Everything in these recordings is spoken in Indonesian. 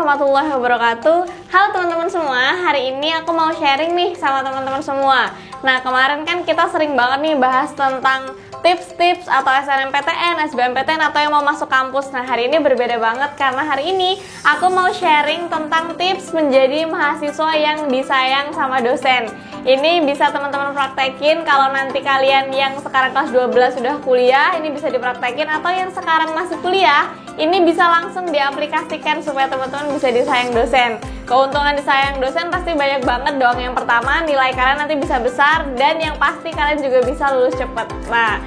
warahmatullahi wabarakatuh. Halo teman-teman semua, hari ini aku mau sharing nih sama teman-teman semua. Nah, kemarin kan kita sering banget nih bahas tentang tips-tips atau SNMPTN, SBMPTN atau yang mau masuk kampus. Nah, hari ini berbeda banget karena hari ini aku mau sharing tentang tips menjadi mahasiswa yang disayang sama dosen. Ini bisa teman-teman praktekin kalau nanti kalian yang sekarang kelas 12 sudah kuliah, ini bisa dipraktekin, atau yang sekarang masih kuliah, ini bisa langsung diaplikasikan supaya teman-teman bisa disayang dosen. Keuntungan disayang dosen pasti banyak banget dong. Yang pertama, nilai kalian nanti bisa besar, dan yang pasti kalian juga bisa lulus cepat. Nah,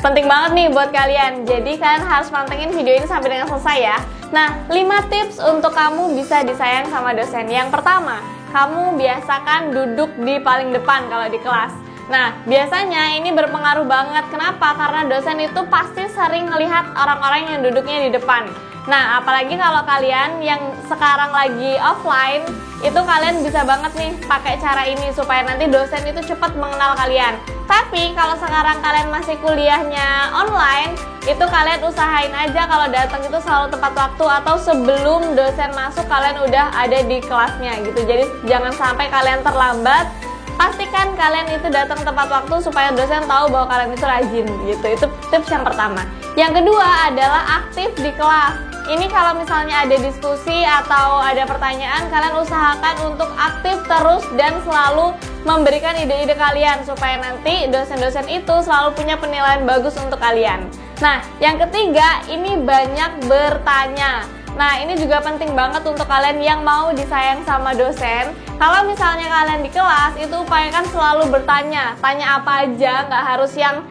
penting banget nih buat kalian. Jadi kalian harus mantengin video ini sampai dengan selesai ya. Nah, 5 tips untuk kamu bisa disayang sama dosen. Yang pertama, kamu biasakan duduk di paling depan kalau di kelas. Nah, biasanya ini berpengaruh banget. Kenapa? Karena dosen itu pasti sering ngelihat orang-orang yang duduknya di depan. Nah, apalagi kalau kalian yang sekarang lagi offline, itu kalian bisa banget nih pakai cara ini supaya nanti dosen itu cepat mengenal kalian. Tapi kalau sekarang kalian masih kuliahnya online, itu kalian usahain aja kalau datang itu selalu tepat waktu, atau sebelum dosen masuk kalian udah ada di kelasnya gitu. Jadi jangan sampai kalian terlambat. Pastikan kalian itu datang tepat waktu supaya dosen tahu bahwa kalian itu rajin gitu. Itu tips yang pertama. Yang kedua adalah aktif di kelas. Ini kalau misalnya ada diskusi atau ada pertanyaan, kalian usahakan untuk aktif terus dan selalu memberikan ide-ide kalian supaya nanti dosen-dosen itu selalu punya penilaian bagus untuk kalian. Nah, yang ketiga, ini banyak bertanya. Nah, ini juga penting banget untuk kalian yang mau disayang sama dosen. Kalau misalnya kalian di kelas, itu upayakan selalu bertanya. Tanya apa aja, nggak harus yang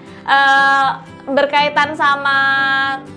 berkaitan sama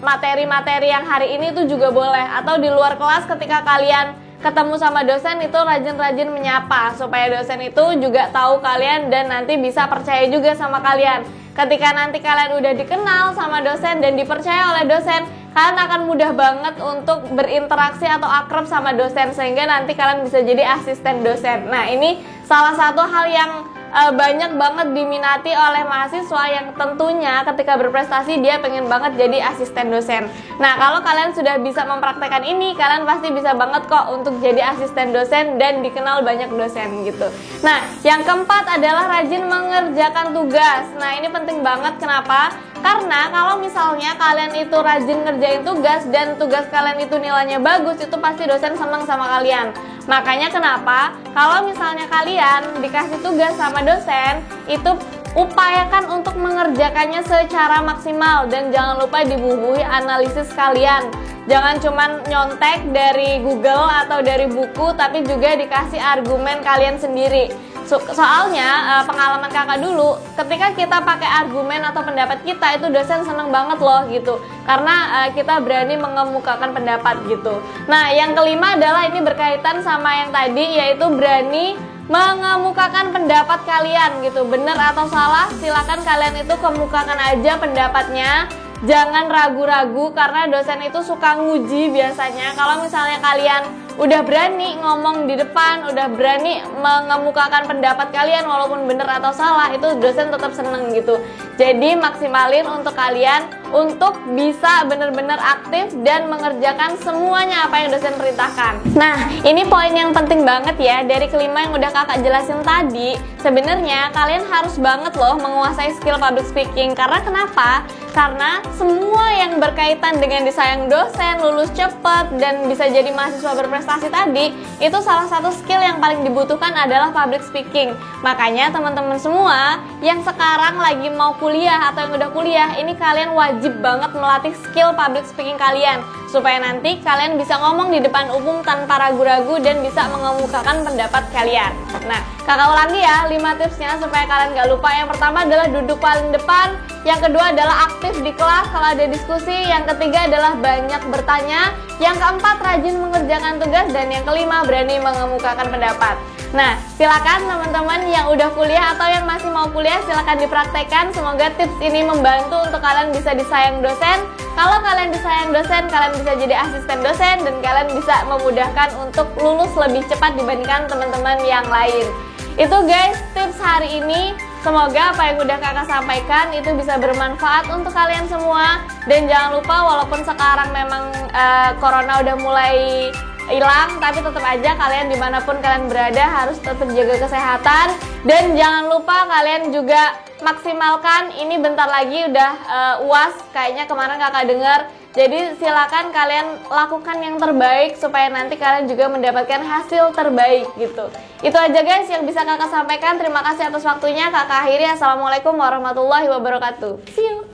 materi-materi yang hari ini itu juga boleh. Atau di luar kelas ketika kalian ketemu sama dosen itu rajin-rajin menyapa supaya dosen itu juga tahu kalian dan nanti bisa percaya juga sama kalian. Ketika nanti kalian udah dikenal sama dosen dan dipercaya oleh dosen, kalian akan mudah banget untuk berinteraksi atau akrab sama dosen sehingga nanti kalian bisa jadi asisten dosen. Nah, ini salah satu hal yang banyak banget diminati oleh mahasiswa yang tentunya ketika berprestasi dia pengen banget jadi asisten dosen. Nah, kalau kalian sudah bisa mempraktekkan ini, kalian pasti bisa banget kok untuk jadi asisten dosen dan dikenal banyak dosen gitu. Nah, yang keempat adalah rajin mengerjakan tugas. Nah, ini penting banget. Kenapa? Karena kalau misalnya kalian itu rajin ngerjain tugas dan tugas kalian itu nilainya bagus, itu pasti dosen senang sama kalian. Makanya kenapa kalau misalnya kalian dikasih tugas sama dosen, itu upayakan untuk mengerjakannya secara maksimal dan jangan lupa dibubuhi analisis kalian. Jangan cuma nyontek dari Google atau dari buku, tapi juga dikasih argumen kalian sendiri. Soalnya pengalaman kakak dulu, ketika kita pakai argumen atau pendapat kita, itu dosen seneng banget loh gitu, karena kita berani mengemukakan pendapat gitu. Nah, yang kelima adalah ini berkaitan sama yang tadi, yaitu berani mengemukakan pendapat kalian gitu. Bener atau salah, silakan kalian itu kemukakan aja pendapatnya. Jangan ragu-ragu karena dosen itu suka nguji biasanya. Kalau misalnya kalian udah berani ngomong di depan, udah berani mengemukakan pendapat kalian walaupun bener atau salah, itu dosen tetap seneng gitu. Jadi maksimalin untuk kalian untuk bisa bener-bener aktif dan mengerjakan semuanya apa yang dosen perintahkan. Nah, ini poin yang penting banget ya. Dari kelima yang udah kakak jelasin tadi, sebenarnya kalian harus banget loh menguasai skill public speaking. Karena kenapa? Karena semua yang berkaitan dengan disayang dosen, lulus cepat, dan bisa jadi mahasiswa berprestasi tadi, itu salah satu skill yang paling dibutuhkan adalah public speaking. Makanya teman-teman semua yang sekarang lagi mau kuliah atau yang udah kuliah, ini kalian wajib banget melatih skill public speaking kalian supaya nanti kalian bisa ngomong di depan umum tanpa ragu-ragu dan bisa mengemukakan pendapat kalian. Nah, kakak ulangi ya 5 tipsnya supaya kalian gak lupa. Yang pertama adalah duduk paling depan, yang kedua adalah aktif di kelas kalau ada diskusi, yang ketiga adalah banyak bertanya, yang keempat rajin mengerjakan tugas, dan yang kelima berani mengemukakan pendapat. Nah, silakan teman-teman yang udah kuliah atau yang masih mau kuliah, silakan dipraktekkan. Semoga tips ini membantu untuk kalian bisa disayang dosen. Kalau kalian disayang dosen, kalian bisa jadi asisten dosen dan kalian bisa memudahkan untuk lulus lebih cepat dibandingkan teman-teman yang lain. Itu guys tips hari ini. Semoga apa yang udah kakak sampaikan itu bisa bermanfaat untuk kalian semua. Dan jangan lupa walaupun sekarang memang corona udah mulai hilang, tapi tetap aja kalian dimanapun kalian berada harus tetap jaga kesehatan. Dan jangan lupa kalian juga maksimalkan, ini bentar lagi udah UAS, kayaknya kemarin kakak dengar. Jadi silakan kalian lakukan yang terbaik supaya nanti kalian juga mendapatkan hasil terbaik gitu. Itu aja guys yang bisa kakak sampaikan. Terima kasih atas waktunya. Kakak akhiri. Assalamualaikum warahmatullahi wabarakatuh. See you.